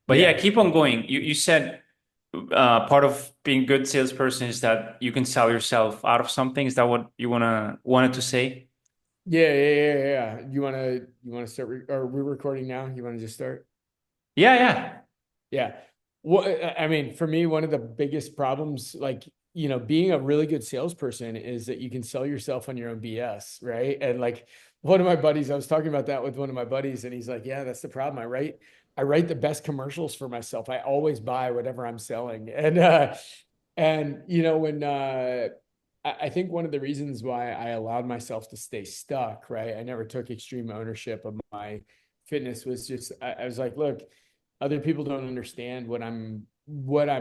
But yeah, Yeah. keep on going. You said part of being a good salesperson is that you can sell yourself out of something. Is that what you wanted to say? Yeah. You wanna start are we recording now? You wanna just start? Yeah, yeah. Yeah. Well, I mean, for me, one of the biggest problems, like, being a really good salesperson is that you can sell yourself on your own BS, right? And like one of my buddies, I was talking about that with one of my buddies, and he's like, "Yeah, that's the problem. I write the best commercials for myself. I always buy whatever I'm selling." And when I think one of the reasons why I allowed myself to stay stuck, right? I never took extreme ownership of my fitness was just I was like, look, other people don't understand what I'm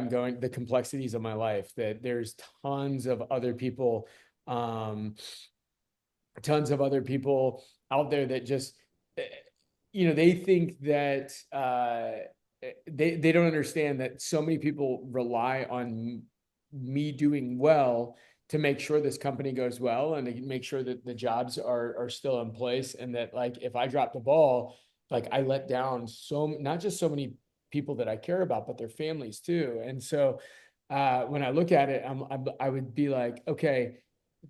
going, the complexities of my life, that there's um tons of other people out there that just eh, they think that they don't understand that so many people rely on me doing well to make sure this company goes well and to make sure that the jobs are still in place, and that like if I drop the ball, like I let down not just so many people that I care about, but their families too. And so when I look at it, I would be like, okay,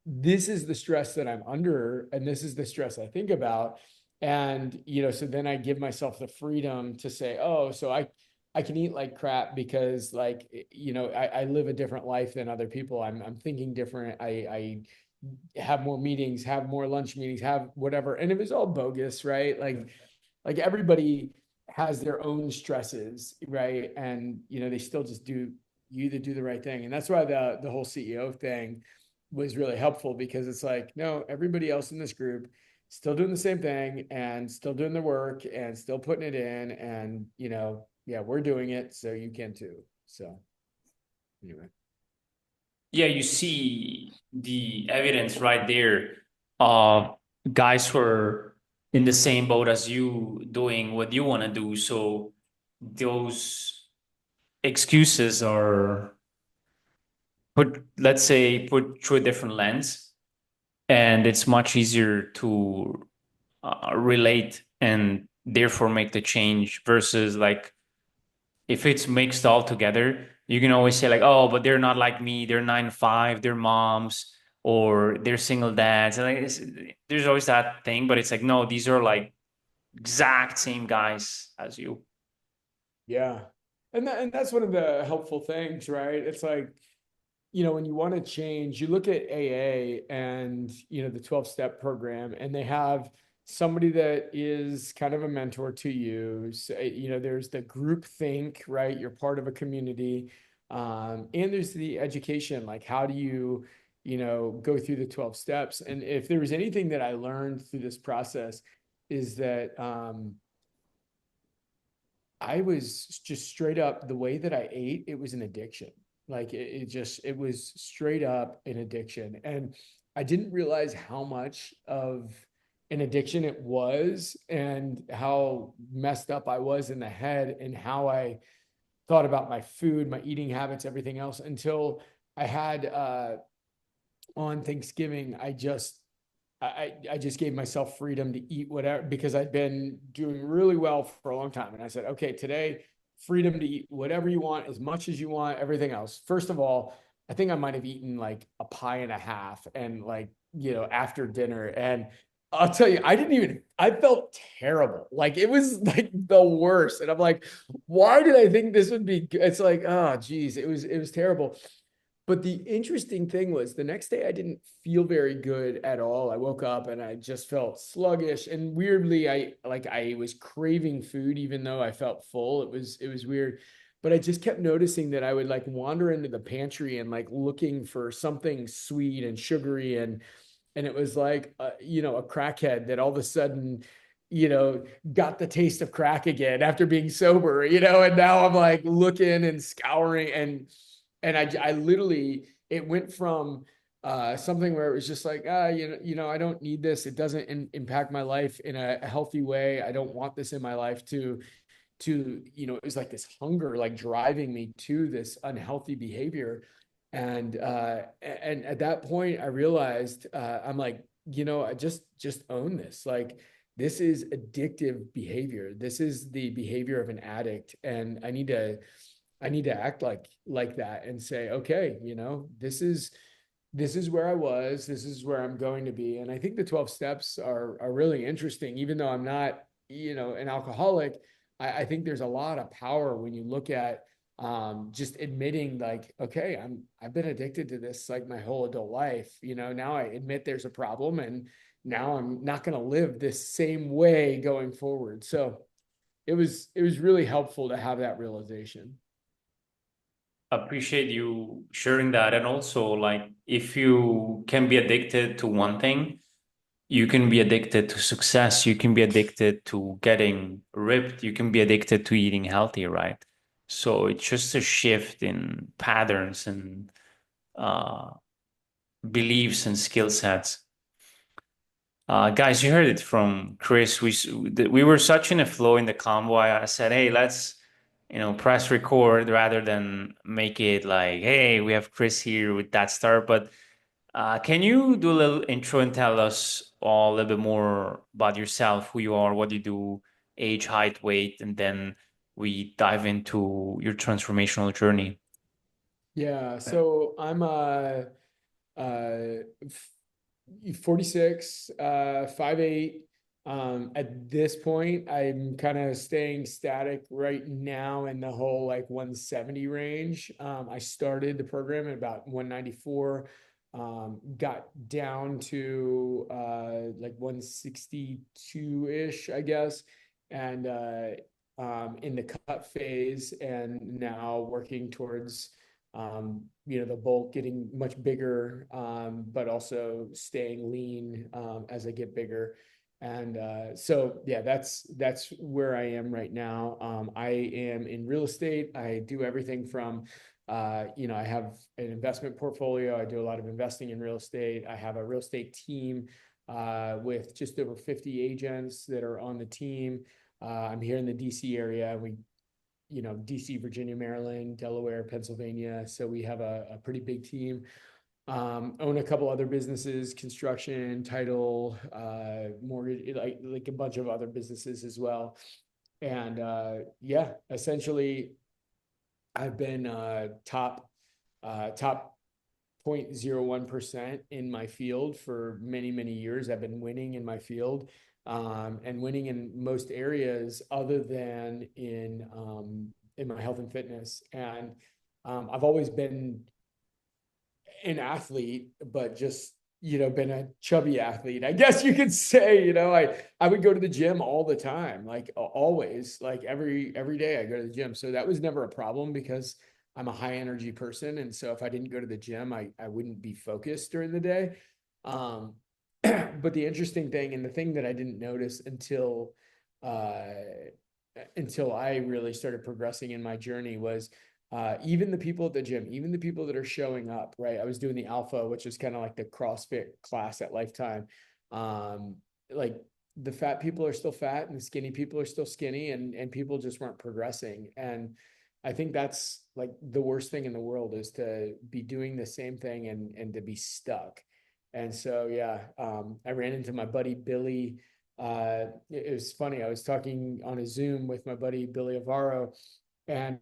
this is the stress that I'm under, and this is the stress I think about. And, so then I give myself the freedom to say, oh, so I can eat like crap because like, I live a different life than other people. I'm thinking different. I have more meetings, have more lunch meetings, have whatever. And it was all bogus, right? Like everybody has their own stresses, right? And, they still just you either do the right thing. And that's why the whole CEO thing was really helpful, because it's like, no, everybody else in this group still doing the same thing and still doing the work and still putting it in. And, yeah, we're doing it, so you can too. So anyway. Yeah, you see the evidence right there of guys who are in the same boat as you doing what you want to do. So those excuses are let's say, put through a different lens, and it's much easier to relate and therefore make the change versus like if it's mixed all together, you can always say like, oh, but they're not like me. They're 9 to 5. They're moms or they're single dads. And like, there's always that thing, but it's like, no, these are like exact same guys as you. Yeah. And that's one of the helpful things, right? It's like, when you want to change, you look at AA and, the 12-step program, and they have somebody that is kind of a mentor to you. So, there's the group think, right? You're part of a community. And there's the education, like how do you, go through the 12 steps. And if there was anything that I learned through this process is that I was just straight up the way that I ate, it was an addiction. Like it was straight up an addiction. And I didn't realize how much of an addiction it was, and how messed up I was in the head, and how I thought about my food, my eating habits, everything else, until I had on Thanksgiving, I just gave myself freedom to eat whatever, because I'd been doing really well for a long time. And I said, okay, today, freedom to eat whatever you want, as much as you want, everything else. First of all, I think I might have eaten like a pie and a half, and like, after dinner. And I'll tell you, I felt terrible. Like it was like the worst. And I'm like, why did I think this would be good? It's like, oh, geez, it was terrible. But the interesting thing was the next day I didn't feel very good at all. I woke up and I just felt sluggish, and weirdly I was craving food even though I felt full. It was weird. But I just kept noticing that I would like wander into the pantry and like looking for something sweet and sugary, and it was like a crackhead that all of a sudden got the taste of crack again after being sober, and now I'm like looking and scouring, and I literally, it went from something where it was just like, I don't need this. It doesn't impact my life in a healthy way. I don't want this in my life, to it was like this hunger, like driving me to this unhealthy behavior. And at that point, I realized I'm like, I just own this. Like this is addictive behavior. This is the behavior of an addict. And I need to act like that and say, okay, this is where I was, this is where I'm going to be. And I think the 12 steps are really interesting, even though I'm not, an alcoholic. I think there's a lot of power when you look at just admitting like, okay, I've been addicted to this like my whole adult life. Now I admit there's a problem, and now I'm not going to live this same way going forward. So it was really helpful to have that realization. Appreciate you sharing that. And also, like, if you can be addicted to one thing, you can be addicted to success. You can be addicted to getting ripped. You can be addicted to eating healthy, right? So it's just a shift in patterns and uh, beliefs and skill sets. Guys, you heard it from Chris. We were such in a flow in the convoy. I said, "Hey, let's press record rather than make it like, hey, we have Chris here with that start." But can you do a little intro and tell us all a little bit more about yourself, who you are, what you do, age, height, weight, and then we dive into your transformational journey. Yeah, so I'm uh 46, 5'8". At this point, I'm kind of staying static right now in the whole like 170 range. I started the program at about 194, got down to like 162-ish, I guess, and in the cut phase, and now working towards the bulk getting much bigger, but also staying lean as I get bigger. And so, yeah, that's where I am right now. I am in real estate. I do everything from, I have an investment portfolio. I do a lot of investing in real estate. I have a real estate team with just over 50 agents that are on the team. I'm here in the DC area. DC, Virginia, Maryland, Delaware, Pennsylvania. So we have a pretty big team. Own a couple other businesses, construction, title, mortgage, like a bunch of other businesses as well. And yeah, essentially, I've been top 0.01% in my field for many, many years. I've been winning in my field, and winning in most areas other than in my health and fitness. And I've always been an athlete, but just been a chubby athlete, I guess you could say. I would go to the gym all the time, like always, like every day I go to the gym. So that was never a problem because I'm a high energy person. And so if I didn't go to the gym, I wouldn't be focused during the day. Um, but the interesting thing, and the thing that I didn't notice uh until I really started progressing in my journey, was even the people at the gym, even the people that are showing up, right? I was doing the Alpha, which is kind of like the CrossFit class at Lifetime. Um, like the fat people are still fat and the skinny people are still skinny, and people just weren't progressing. And I think that's like the worst thing in the world, is to be doing the same thing and to be stuck. And so, yeah, I ran into my buddy Billy. It was funny. I was talking on a Zoom with my buddy Billy Avaro, and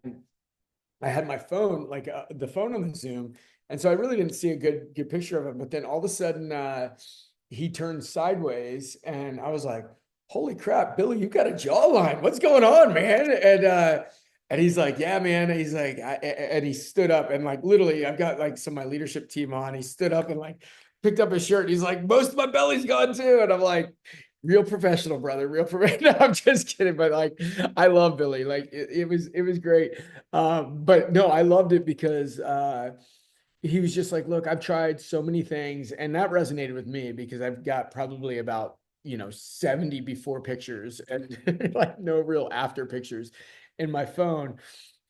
I had my phone, like the phone on the Zoom, and so I really didn't see a good picture of him. But then all of a sudden, he turned sideways, and I was like, "Holy crap, Billy, you got a jawline! What's going on, man?" And he's like, "Yeah, man." He's like, and he stood up, and like literally, I've got like some of my leadership team on. He stood up and like picked up his shirt. And he's like, "Most of my belly's gone too," and I'm like, real professional, brother, real professional. No, I'm just kidding, but like I love Billy. Like it was great. But no, I loved it because he was just like, look, I've tried so many things, and that resonated with me because I've got probably about 70 before pictures and like no real after pictures in my phone.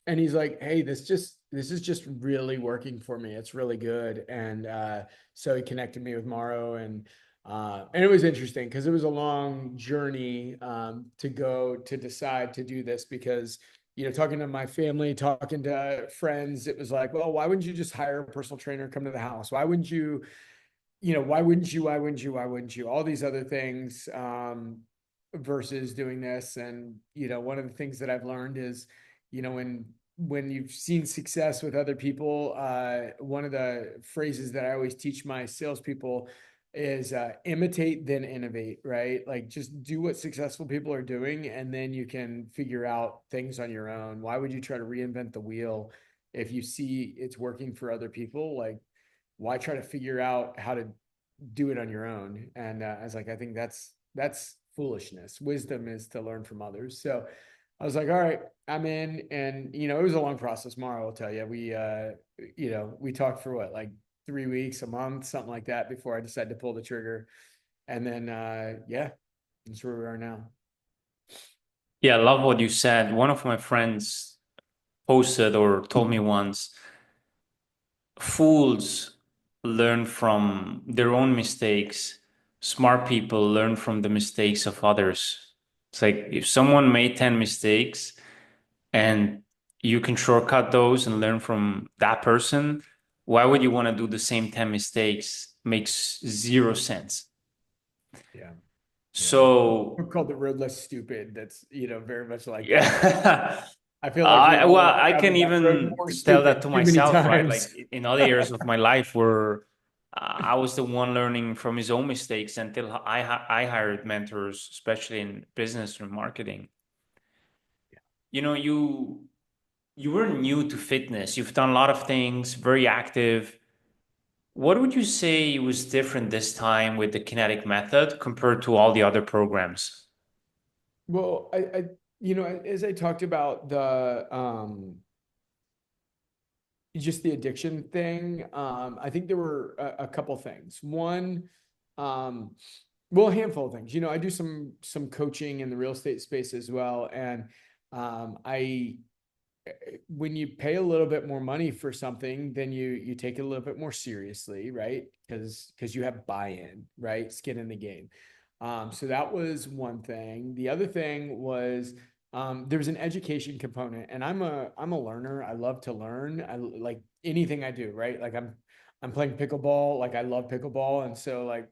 And he's like, hey, this is just really working for me. It's really good. And so he connected me with Morrow, and it was interesting because it was a long journey to go to decide to do this, because talking to my family, talking to friends, it was like, well, why wouldn't you just hire a personal trainer, come to the house? Why wouldn't you, why wouldn't you, why wouldn't you, why wouldn't you? All these other things. versus doing this. And, one of the things that I've learned is, when you've seen success with other people, one of the phrases that I always teach my salespeople is imitate, then innovate, right? Like just do what successful people are doing, and then you can figure out things on your own. Why would you try to reinvent the wheel if you see it's working for other people? Like, why try to figure out how to do it on your own? And I was like, I think that's foolishness. Wisdom is to learn from others. So I was like, all right, I'm in. And it was a long process. Mara will tell you. We talked for what, like 3 weeks, a month, something like that, before I decided to pull the trigger. And then yeah, that's where we are now. Yeah, I love what you said. One of my friends posted or told me once, fools learn from their own mistakes. Smart people learn from the mistakes of others. It's like if someone made 10 mistakes and you can shortcut those and learn from that person, why would you want to do the same 10 mistakes? Makes zero sense. Yeah. Yeah. So, We're called the road less stupid. That's, very much like that. yeah. I feel like we've Well, all I can traveled that road even more tell that stupid to too many myself, right? times. Like in other areas of my life where I was the one learning from his own mistakes until I hired mentors, especially in business and marketing. You know, you were new to fitness. You've done a lot of things, very active. What would you say was different this time with the kinetic method compared to all the other programs? Well, as I talked about just the addiction thing, I think there were a couple things. One, um, well, a handful of things. I do some coaching in the real estate space as well, and I when you pay a little bit more money for something, then you take it a little bit more seriously, right? Because you have buy-in, right? Skin in the game. So that was one thing. The other thing was there was an education component, and I'm a learner. I love to learn. I like anything I do, right? Like I'm playing pickleball. Like I love pickleball, and so like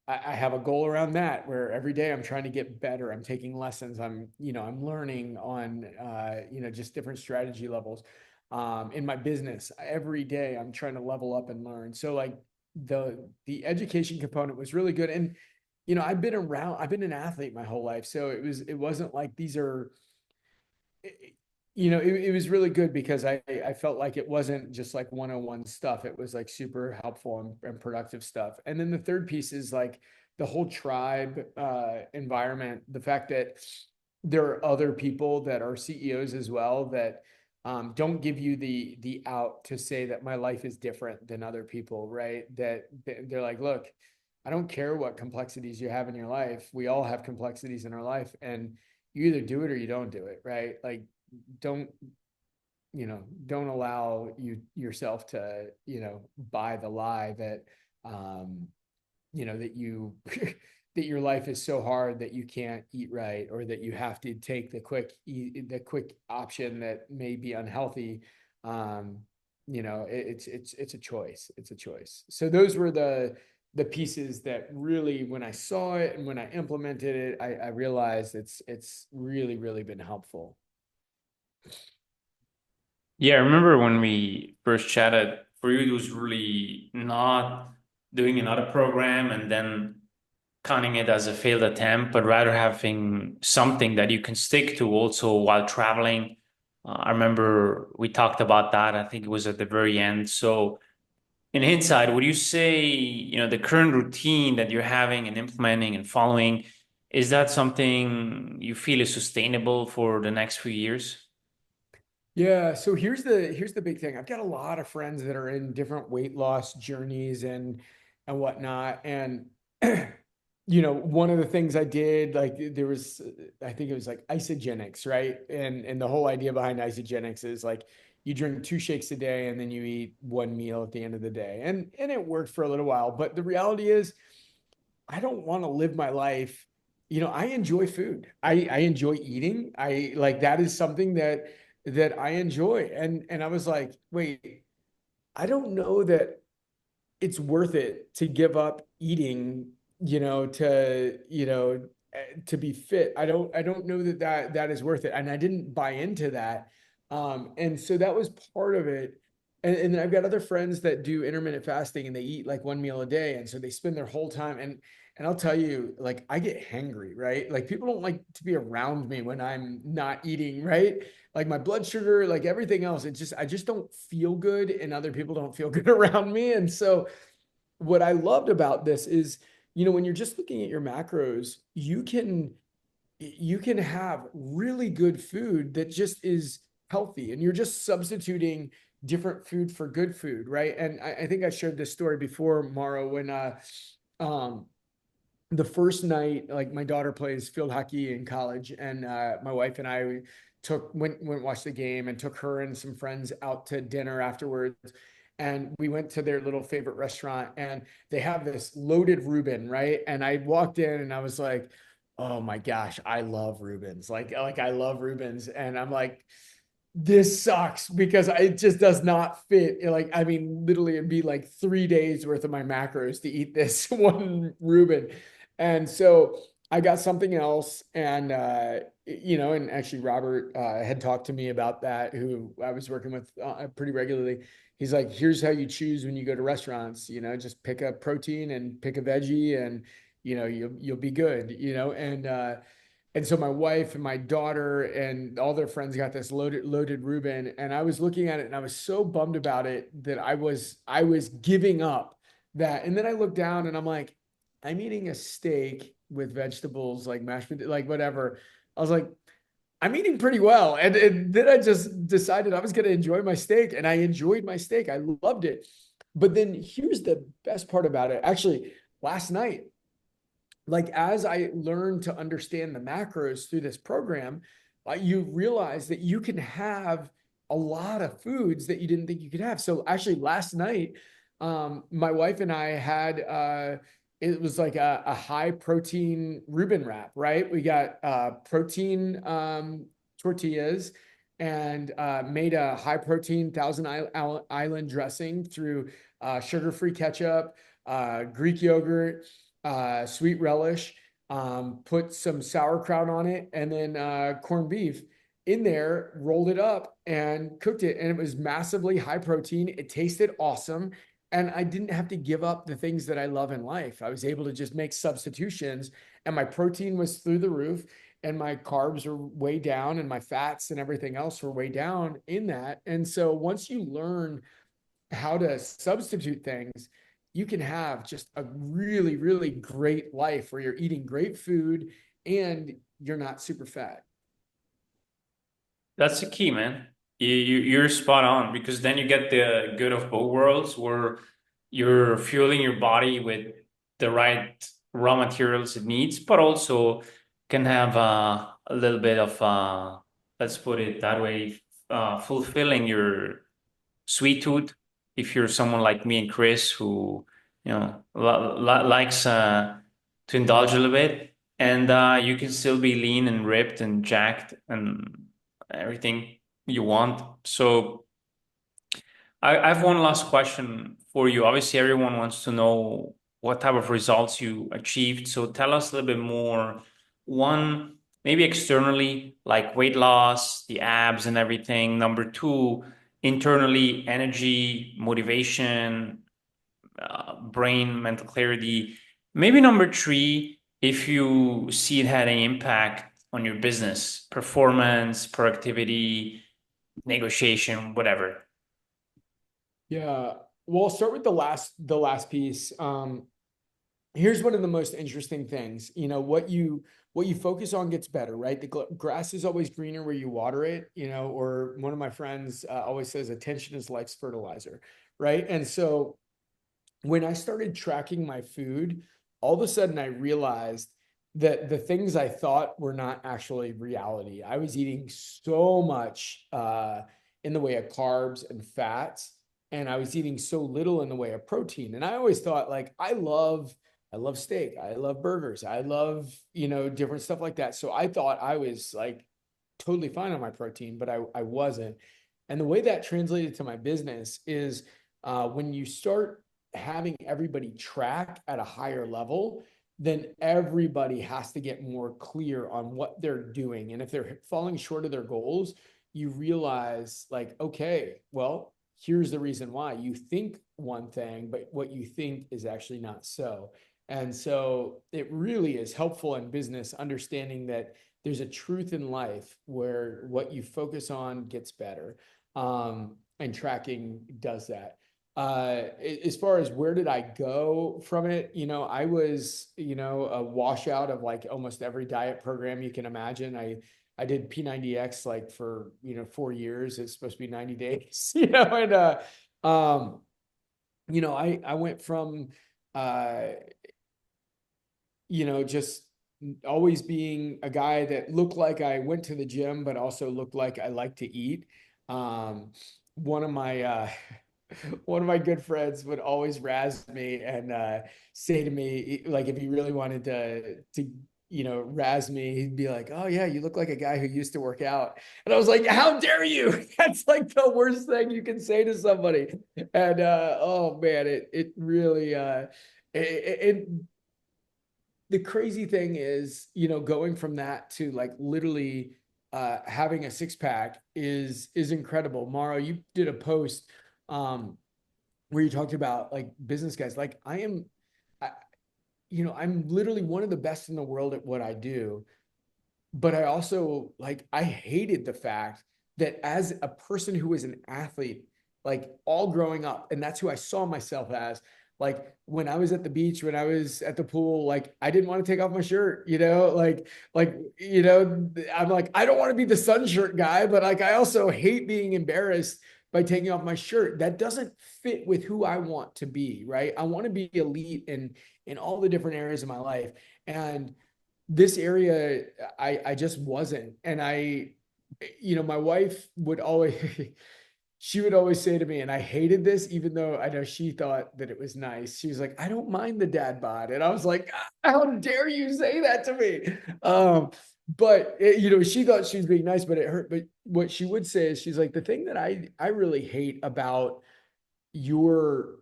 I have a goal around that where every day I'm trying to get better. I'm taking lessons. I'm learning on, just different strategy levels. In my business, every day I'm trying to level up and learn. So like the education component was really good. And, I've been an athlete my whole life. So it wasn't like these are, it was really good because I felt like it wasn't just like 101 stuff. It was like super helpful and productive stuff. And then the third piece is like the whole tribe environment, the fact that there are other people that are CEOs as well that don't give you the out to say that my life is different than other people, right? That they're like, look, I don't care what complexities you have in your life. We all have complexities in our life, and you either do it or you don't do it, right? Like don't don't allow yourself to buy the lie that um that you that your life is so hard that you can't eat right, or that you have to take the quick option that may be unhealthy. um it's a choice. It's a choice. So those were the pieces that really, when I saw it and when I implemented it, I realized it's really, really been helpful. Yeah, I remember when we first chatted, for you, it was really not doing another program and then counting it as a failed attempt, but rather having something that you can stick to also while traveling. I remember we talked about that. I think it was at the very end. So, in hindsight, would you say, the current routine that you're having and implementing and following, is that something you feel is sustainable for the next few years? Yeah, so here's the big thing. I've got a lot of friends that are in different weight loss journeys and whatnot. And one of the things I did, like there was, I think it was like isogenics, right? And the whole idea behind isogenics is like you drink 2 shakes a day and then you eat one meal at the end of the day. And it worked for a little while, but the reality is I don't want to live my life. I enjoy food. I enjoy eating. I like that is something that I enjoy. And I was like, wait, I don't know that it's worth it to give up eating, to to be fit. I don't know that that is worth it. And I didn't buy into that. And so that was part of it. And then I've got other friends that do intermittent fasting and they eat like one meal a day. And so they spend their whole time. And I'll tell you, like I get hangry, right? Like people don't like to be around me when I'm not eating, right? Like my blood sugar, like everything else, I just don't feel good and other people don't feel good around me. And so what I loved about this is, when you're just looking at your macros, you can have really good food that just is healthy and you're just substituting different food for good food, right? And I think I shared this story before, Mara, when um the first night, like my daughter plays field hockey in college, and my wife and I went watched the game and took her and some friends out to dinner afterwards. And we went to their little favorite restaurant, and they have this loaded Reuben, right? And I walked in, and I was like, "Oh my gosh, I love Reubens! Like I love Reubens!" And I'm like, this sucks because it just does not fit. Like, I mean, literally, it'd be like 3 days worth of my macros to eat this one Reuben. And so I got something else. And, and actually, Robert had talked to me about that, who I was working with pretty regularly. He's like, here's how you choose when you go to restaurants, just pick a protein and pick a veggie and, you'll be good, and so my wife and my daughter and all their friends got this loaded Reuben, and I was looking at it and I was so bummed about it that I was giving up that. And then I looked down and I'm like, I'm eating a steak with vegetables like mashed potatoes, like whatever. I was like, I'm eating pretty well. And then I just decided I was going to enjoy my steak, and I enjoyed my steak. I loved it. But then here's the best part about it. Actually, last night, like as I learned to understand the macros through this program, you realize that you can have a lot of foods that you didn't think you could have. So actually, last night, my wife and I had it was like a high protein Reuben wrap, right? We got protein tortillas and made a high protein Thousand Island dressing through sugar free ketchup, Greek yogurt, sweet relish, put some sauerkraut on it, and then corned beef in there, rolled it up and cooked it. And it was massively high protein. It tasted awesome. And I didn't have to give up the things that I love in life. I was able to just make substitutions, and my protein was through the roof, and my carbs are way down, and my fats and everything else were way down in that. And so once you learn how to substitute things, you can have just a really, really great life where you're eating great food and you're not super fat. That's the key, man. You're spot on because then you get the good of both worlds where you're fueling your body with the right raw materials it needs, but also can have a little bit of, let's put it that way, fulfilling your sweet tooth. If you're someone like me and Chris who, likes to indulge a little bit, and you can still be lean and ripped and jacked and everything you want. So I have one last question for you. Obviously, everyone wants to know what type of results you achieved. So tell us a little bit more. One, maybe externally, like weight loss, the abs and everything. Number two, internally, energy, motivation, brain, mental clarity. Maybe number three, if you see it had any impact on your business, performance, productivity, negotiation, whatever. Yeah. Well, I'll start with the last piece. Here's one of the most interesting things. What you focus on gets better, right? The grass is always greener where you water it, or one of my friends always says attention is life's fertilizer, right? And so when I started tracking my food, all of a sudden I realized that the things I thought were not actually reality. I was eating so much in the way of carbs and fats, and I was eating so little in the way of protein. And I always thought, like, I love steak, I love burgers, I love, different stuff like that. So I thought I was like totally fine on my protein, but I wasn't. And the way that translated to my business is when you start having everybody track at a higher level, then everybody has to get more clear on what they're doing. And if they're falling short of their goals, you realize, like, okay, well, here's the reason why. You think one thing, but what you think is actually not so. And so it really is helpful in business understanding that there's a truth in life where what you focus on gets better. And tracking does that. As far as where did I go from it, I was, a washout of like almost every diet program you can imagine. I did P90X like for, 4 years. It's supposed to be 90 days, and um, I went from uh, just always being a guy that looked like I went to the gym, but also looked like I like to eat. Um, one of my one of my good friends would always razz me and say to me, like, if he really wanted to razz me, he'd be like, "Oh yeah, you look like a guy who used to work out." And I was like, "How dare you?" That's like the worst thing you can say to somebody. And oh man, it really it the crazy thing is, going from that to like literally having a six pack is incredible. Maro, you did a post um, where you talked about like business guys. Like I, I'm literally one of the best in the world at what I do, but I also like I hated the fact that as a person who was an athlete, like all growing up, and that's who I saw myself as. Like when I was at the beach, when I was at the pool, like I didn't want to take off my shirt, I'm like, I don't want to be the sun shirt guy, but like I also hate being embarrassed by taking off my shirt. That doesn't fit with who I want to be, right? I want to be elite in all the different areas of my life. And this area I just wasn't. And my wife would always she would always say to me, and I hated this even though I know she thought that it was nice. She was like, I don't mind the dad bod. And I was like, how dare you say that to me? But she thought she was being nice, but it hurt. But what she would say is, she's like, the thing that I really hate about your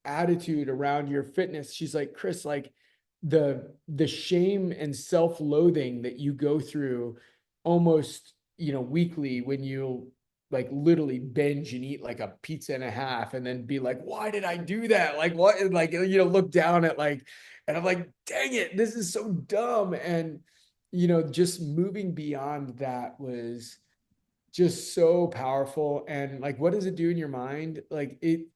attitude around your fitness. She's like, Chris, like the shame and self-loathing that you go through almost, weekly, when you like literally binge and eat like a pizza and a half and then be like, why did I do that? Like what? And like, look down at like, and I'm like, dang it, this is so dumb. And, just moving beyond that was just so powerful. And like, what does it do in your mind? Like it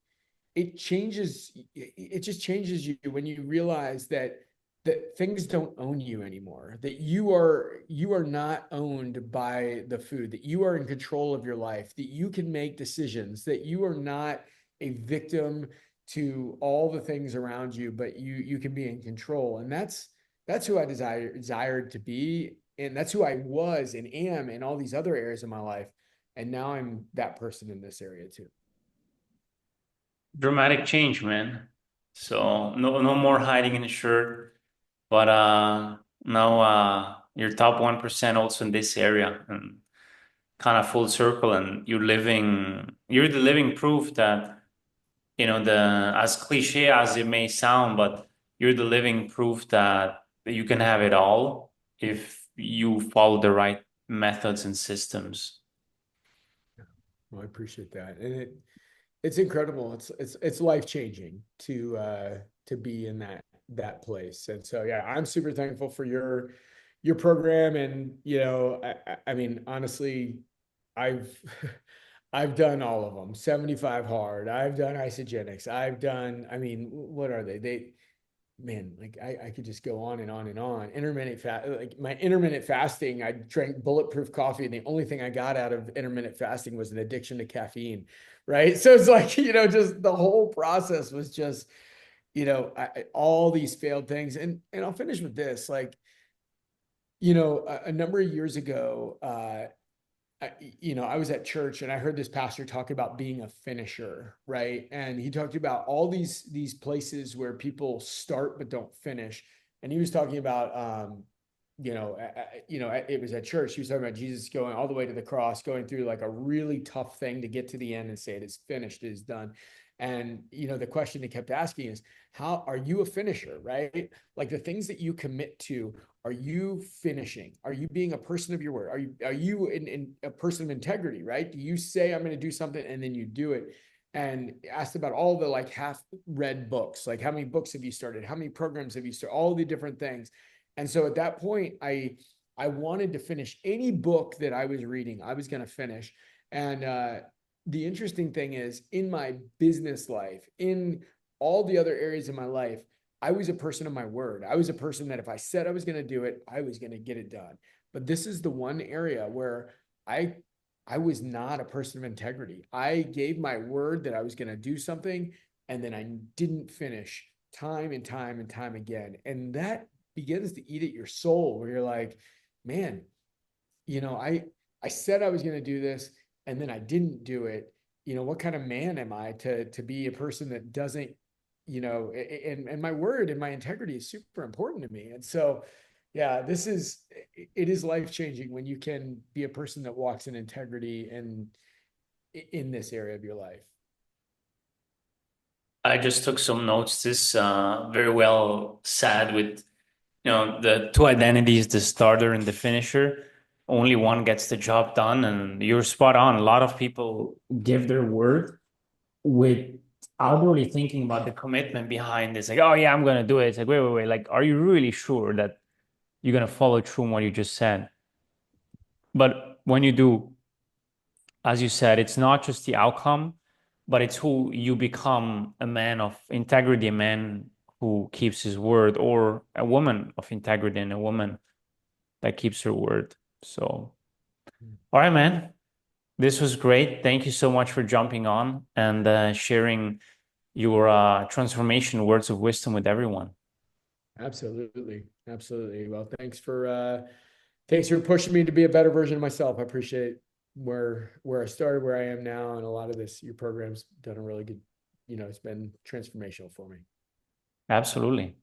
just changes you when you realize that things don't own you anymore, that you are not owned by the food, that you are in control of your life, that you can make decisions, that you are not a victim to all the things around you, but you can be in control. And that's who I desired to be, and that's who I was and am in all these other areas of my life. And now I'm that person in this area too. Dramatic change, man. So no more hiding in the shirt, but now you're top 1% also in this area, and kind of full circle, and you're the living proof that, the as cliche as it may sound, but you're the living proof that you can have it all if you follow the right methods and systems. Well, I appreciate that. And it's incredible. It's life changing to be in that place. And so yeah, I'm super thankful for your program. And I mean, honestly, I've I've done all of them. 75 hard. I've done isogenics. I've done, I mean, what are they? Man, like I could just go on and on and on. Intermittent fast, like my intermittent fasting, I drank bulletproof coffee, and the only thing I got out of intermittent fasting was an addiction to caffeine, right? So it's like, just the whole process was just, all these failed things. And I'll finish with this, like, a number of years ago, I was at church and I heard this pastor talk about being a finisher, right? And he talked about all these places where people start but don't finish. And he was talking about, it was at church. He was talking about Jesus going all the way to the cross, going through like a really tough thing to get to the end and say it is finished, it is done. And, the question they kept asking is, how are you a finisher, right? Like the things that you commit to, are you finishing? Are you being a person of your word? Are you in a person of integrity, right? Do you say I'm going to do something and then you do it? And asked about all the like half read books, like how many books have you started? How many programs have you started? All the different things. And so at that point, I wanted to finish any book that I was reading. I was going to finish. And the interesting thing is, in my business life, in all the other areas of my life, I was a person of my word. I was a person that if I said I was going to do it, I was going to get it done. But this is the one area where I I was not a person of integrity. I gave my word that I was going to do something, and then I didn't finish time and time and time again. And that begins to eat at your soul, where you're like, man, I said I was going to do this and then I didn't do it. What kind of man am I to be a person that doesn't, and my word and my integrity is super important to me. And so, yeah, it is life changing when you can be a person that walks in integrity and in this area of your life. I just took some notes. This very well said with the two identities, the starter and the finisher. Only one gets the job done, and you're spot on. A lot of people give their word without really thinking about the commitment behind this. Like, oh yeah, I'm gonna do it. It's like, wait. Like, are you really sure that you're gonna follow through on what you just said? But when you do, as you said, it's not just the outcome, but it's who you become, a man of integrity, a man who keeps his word, or a woman of integrity and a woman that keeps her word. So, all right, man. This was great. Thank you so much for jumping on and sharing your transformation words of wisdom with everyone. Absolutely. Absolutely. Well, thanks for pushing me to be a better version of myself. I appreciate where I started, where I am now, and a lot of this. Your program's done a really good, it's been transformational for me. Absolutely.